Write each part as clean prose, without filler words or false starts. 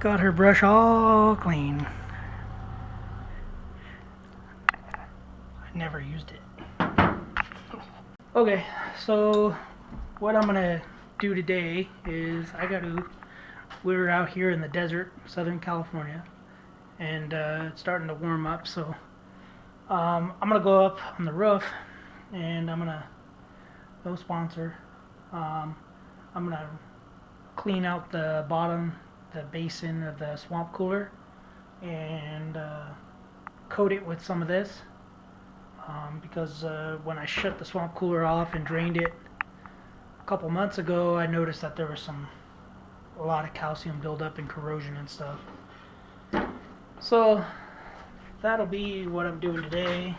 Got her brush all clean. I never used it. Okay, so what I'm gonna do today is we're out here in the desert, Southern California, and it's starting to warm up, so I'm gonna go up on the roof and no sponsor, I'm gonna clean out the bottom, the basin of the swamp cooler, and coat it with some of this, because when I shut the swamp cooler off and drained it a couple months ago, I noticed that there was a lot of calcium buildup and corrosion and stuff. So that'll be what I'm doing today.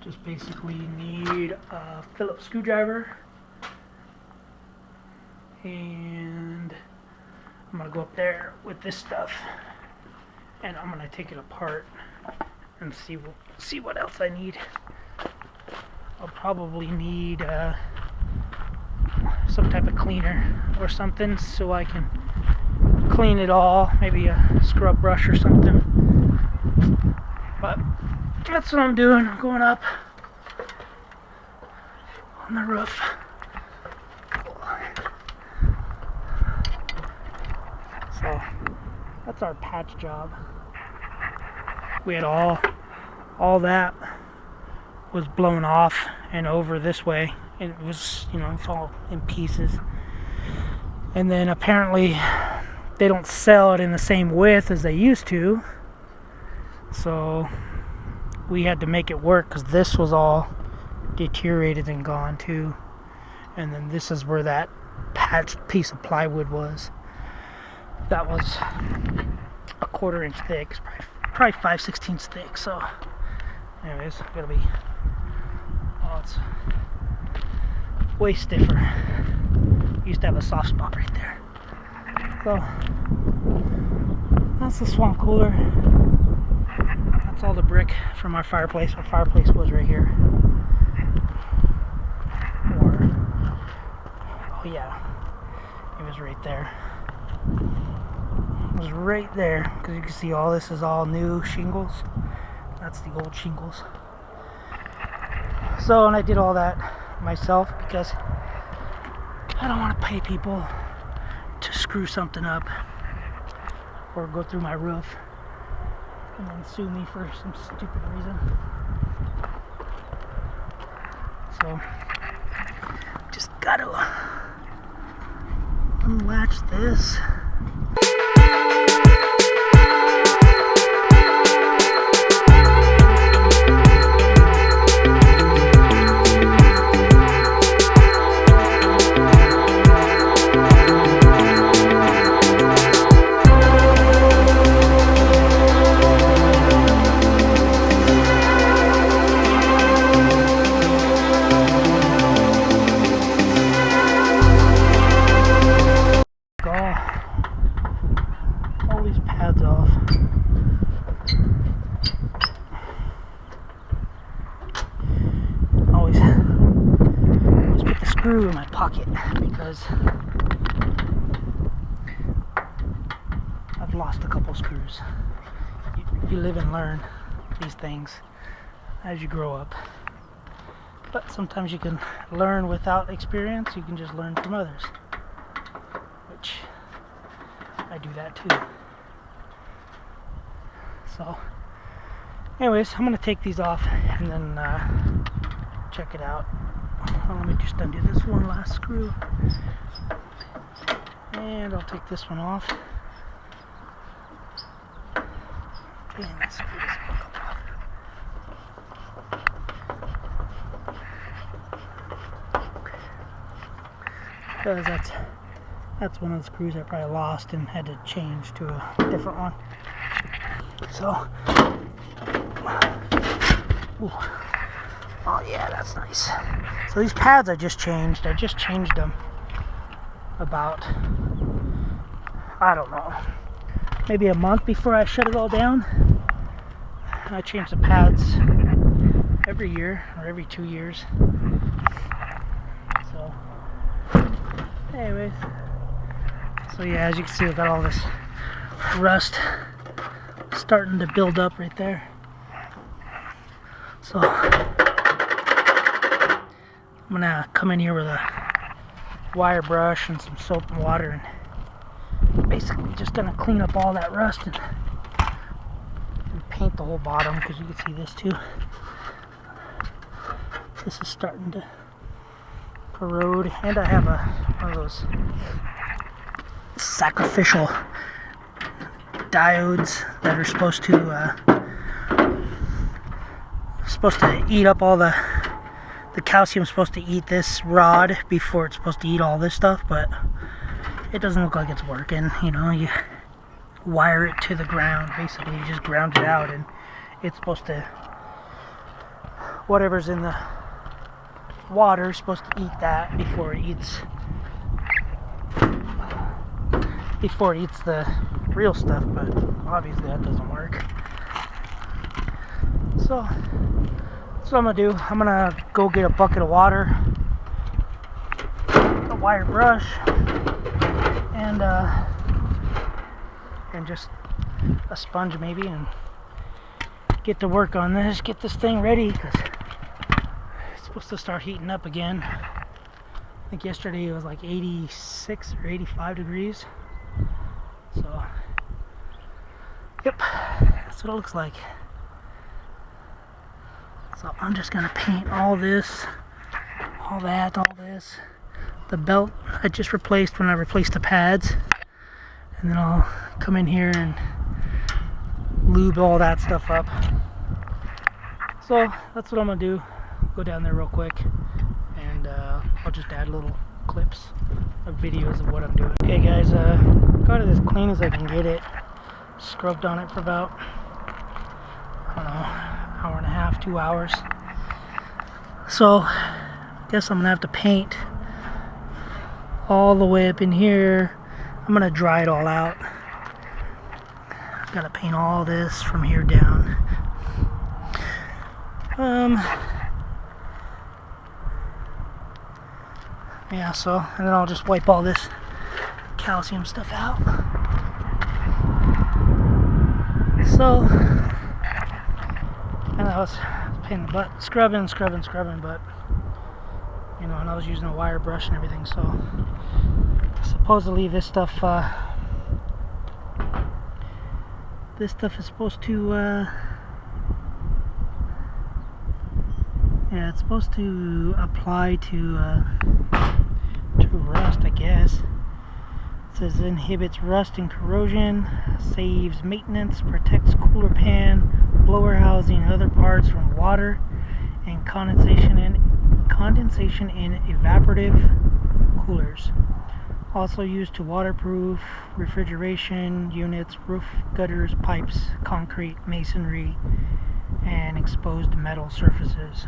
Just basically need a Phillips screwdriver, and I'm gonna go up there with this stuff, and I'm gonna take it apart and see what else I need. I'll probably need some type of cleaner or something so I can clean it all, maybe a scrub brush or something. But that's what I'm doing. I'm going up on the roof. So that's our patch job. We had all that was blown off and over this way, and it was, it's all in pieces. And then apparently they don't sell it in the same width as they used to, so we had to make it work because this was all deteriorated and gone too. And then this is where that patched piece of plywood was. That was a 1/4 inch thick, probably 5/16 thick. So anyways, it's way stiffer. Used to have a soft spot right there. So that's the swamp cooler. That's all the brick from our fireplace. Our fireplace was right here. Oh yeah, it was right there. It was right there, because you can see all this is all new shingles. That's the old shingles. So, and I did all that myself because I don't want to pay people to screw something up or go through my roof and then sue me for some stupid reason. So just gotta unlatch this. All these pads off. Always put the screw in my pocket because I've lost a couple screws. You live and learn these things as you grow up. But sometimes you can learn without experience. You can just learn from others, which I do that too. So anyways, I'm going to take these off and then check it out. Let me just undo this one last screw, and I'll take this one off. And let's screw this back off. Because that's one of the screws I probably lost and had to change to a different one. So, ooh. Oh yeah, that's nice. So these pads I just changed them about, I don't know, maybe a month before I shut it all down. I change the pads every year or every 2 years. So anyways, So yeah, as you can see, we've got all this rust starting to build up right there. So I'm gonna come in here with a wire brush and some soap and water, and basically just gonna clean up all that rust and paint the whole bottom, because you can see this too. This is starting to corrode, and I have one of those sacrificial diodes that are supposed to eat up all the calcium. Supposed to eat this rod before it's supposed to eat all this stuff, but it doesn't look like it's working. You know, you wire it to the ground, basically you just ground it out, and it's supposed to, whatever's in the water is supposed to eat that before it eats the real stuff, but obviously that doesn't work. So that's what I'm gonna do. I'm gonna go get a bucket of water, a wire brush, and just a sponge maybe, and get to work on this, get this thing ready, because it's supposed to start heating up again. I think yesterday it was like 86 or 85 degrees. So, yep, that's what it looks like. So I'm just gonna paint all this, all that, all this. The belt I just replaced when I replaced the pads, and then I'll come in here and lube all that stuff up. So that's what I'm gonna do. Go down there real quick, and I'll just add little clips of videos of what I'm doing. Okay guys, got it as clean as I can get it. Scrubbed on it for about, I don't know, hour and a half, 2 hours. So I guess I'm gonna have to paint all the way up in here. I'm gonna dry it all out. Gotta paint all this from here down. Yeah, so, and then I'll just wipe all this calcium stuff out. So, and I was painting the butt, scrubbing, but, you know, and I was using a wire brush and everything, so supposedly this stuff is supposed to, yeah, it's supposed to apply to rust, I guess. It says inhibits rust and corrosion, saves maintenance, protects cooler pan, blower housing, and other parts from water and condensation in evaporative coolers. Also used to waterproof refrigeration units, roof gutters, pipes, concrete, masonry, and exposed metal surfaces.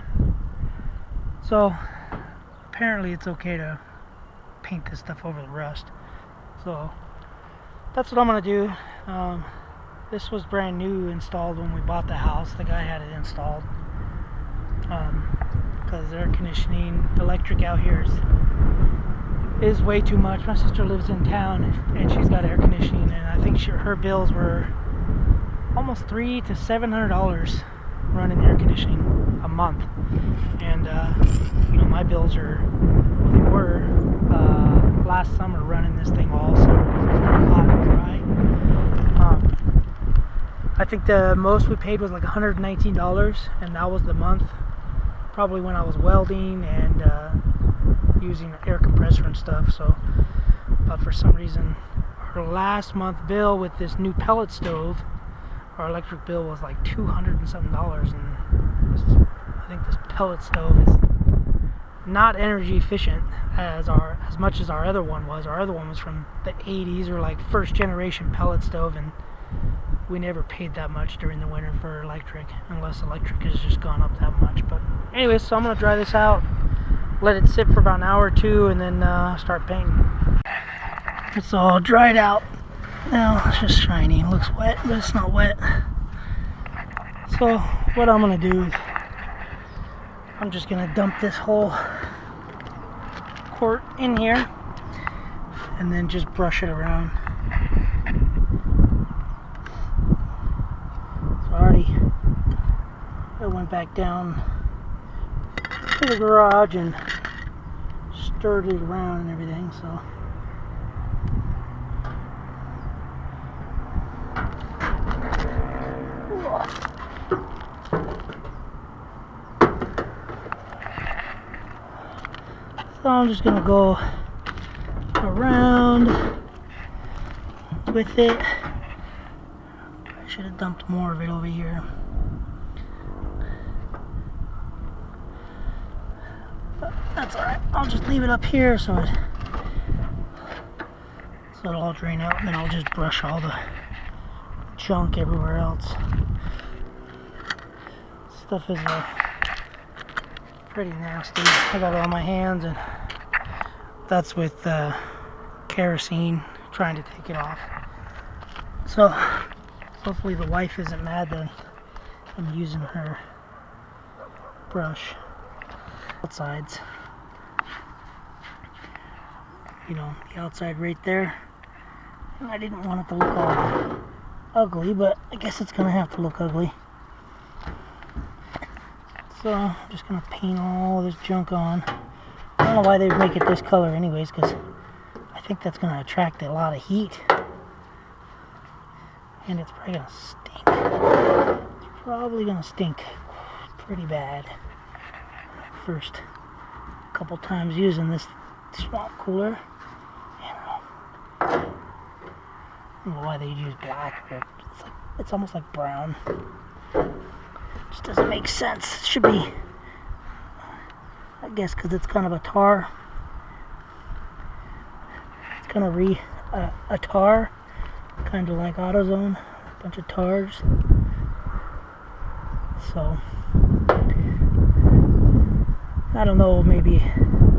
So apparently it's okay to paint this stuff over the rust. So that's what I'm gonna do. This was brand new, installed when we bought the house. The guy had it installed because air conditioning, electric out here is way too much. My sister lives in town, and she's got air conditioning, and I think her bills were almost $300 to $700 running air conditioning a month. And you know, my bills were last summer running this thing all summer because it was very hot and dry. I think the most we paid was like $119, and that was the month, probably when I was welding and using an air compressor and stuff. So, but for some reason, our last month bill with this new pellet stove, our electric bill was like $200 and something, and I think this pellet stove is not energy efficient as much as our other one was. Our other one was from the 80s, or like first generation pellet stove, and we never paid that much during the winter for electric, unless electric has just gone up that much. But anyways, so I'm gonna dry this out, let it sit for about an hour or two, and then start painting. It's all dried out now. It's just shiny. It looks wet, but it's not wet. So what I'm gonna do is I'm just gonna dump this whole quart in here, and then just brush it around. So I went back down to the garage and stirred it around and everything, so I'm just gonna go around with it. I should have dumped more of it over here. But that's alright. I'll just leave it up here so it'll all drain out, and then I'll just brush all the junk everywhere else. Stuff is pretty nasty. I got it on my hands, and that's with kerosene, trying to take it off. So hopefully the wife isn't mad that I'm using her brush. Outsides, you know, the outside right there. And I didn't want it to look all ugly, but I guess it's gonna have to look ugly. So I'm just gonna paint all this junk on. I don't know why they make it this color anyways, because I think that's gonna attract a lot of heat, and it's probably gonna stink. It's probably gonna stink pretty bad. First couple times using this swamp cooler. I don't know why they use black, but it's almost like brown. Just doesn't make sense. It should be, I guess, because it's kind of a tar. It's kind of a tar, kind of like AutoZone, a bunch of tars. So I don't know, maybe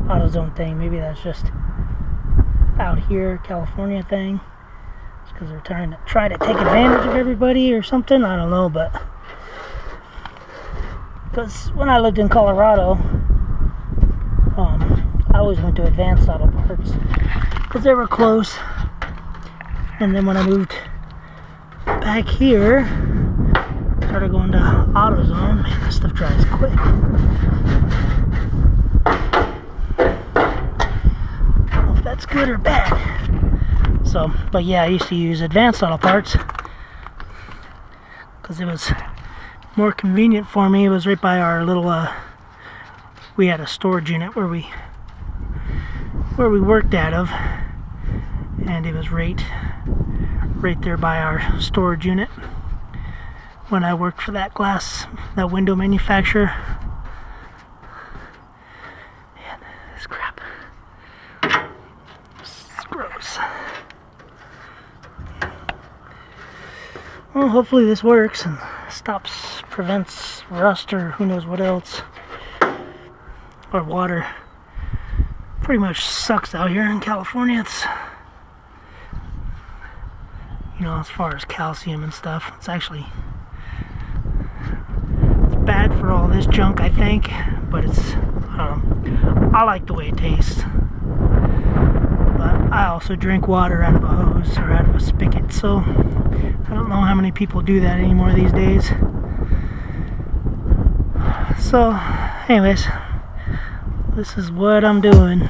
AutoZone thing, maybe that's just out here, California thing. It's because they're trying to take advantage of everybody or something, I don't know, but because when I lived in Colorado, I always went to Advanced Auto Parts because they were close. And then when I moved back here, started going to AutoZone. Man, this stuff dries quick. That's good or bad. So, but yeah, I used to use Advanced Auto Parts because it was more convenient for me. It was right by our little we had a storage unit where we worked out of, and it was right there by our storage unit when I worked for that window manufacturer. Man, this crap. Gross. Well, hopefully this works and prevents rust or who knows what else. Our water pretty much sucks out here in California. It's, you know, as far as calcium and stuff, it's bad for all this junk, I think, but it's, I don't know, I like the way it tastes. But I also drink water out of a hose or out of a spigot, so I don't know how many people do that anymore these days. So, anyways, this is what I'm doing.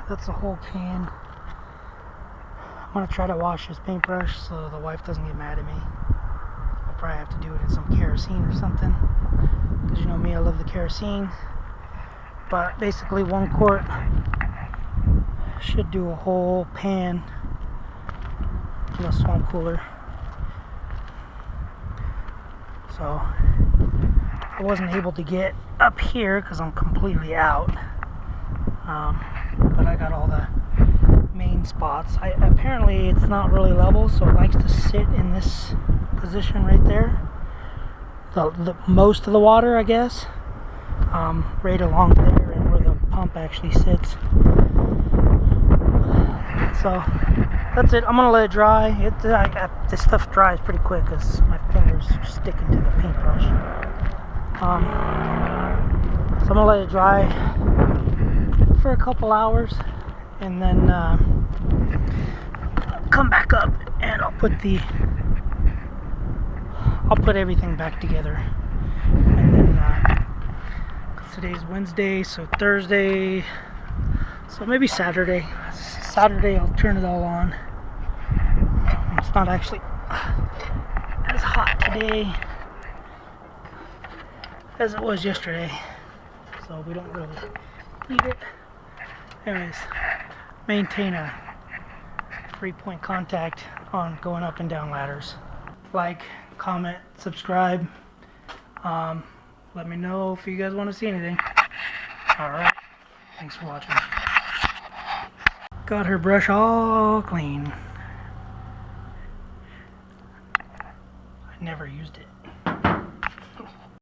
That's the whole can. I'm gonna try to wash this paintbrush so the wife doesn't get mad at me. probably have to do it in some kerosene or something, because you know me, I love the kerosene. But basically 1 quart should do a whole pan in a swamp cooler. So I wasn't able to get up here because I'm completely out, but I got all the main spots. Apparently it's not really level, so it likes to sit in this position right there, the most of the water, I guess, right along there and where the pump actually sits. So that's it. I'm gonna let it dry. This stuff dries pretty quick because my fingers are sticking to the paintbrush. So I'm gonna let it dry for a couple hours, and then come back up and I'll put everything back together. And then today's Wednesday, so Thursday, so maybe Saturday I'll turn it all on. It's not actually as hot today as it was yesterday, so we don't really need it. Anyways, maintain a 3-point contact on going up and down ladders. Like, comment, subscribe. Let me know if you guys want to see anything. Alright, thanks for watching. Got her brush all clean. I never used it.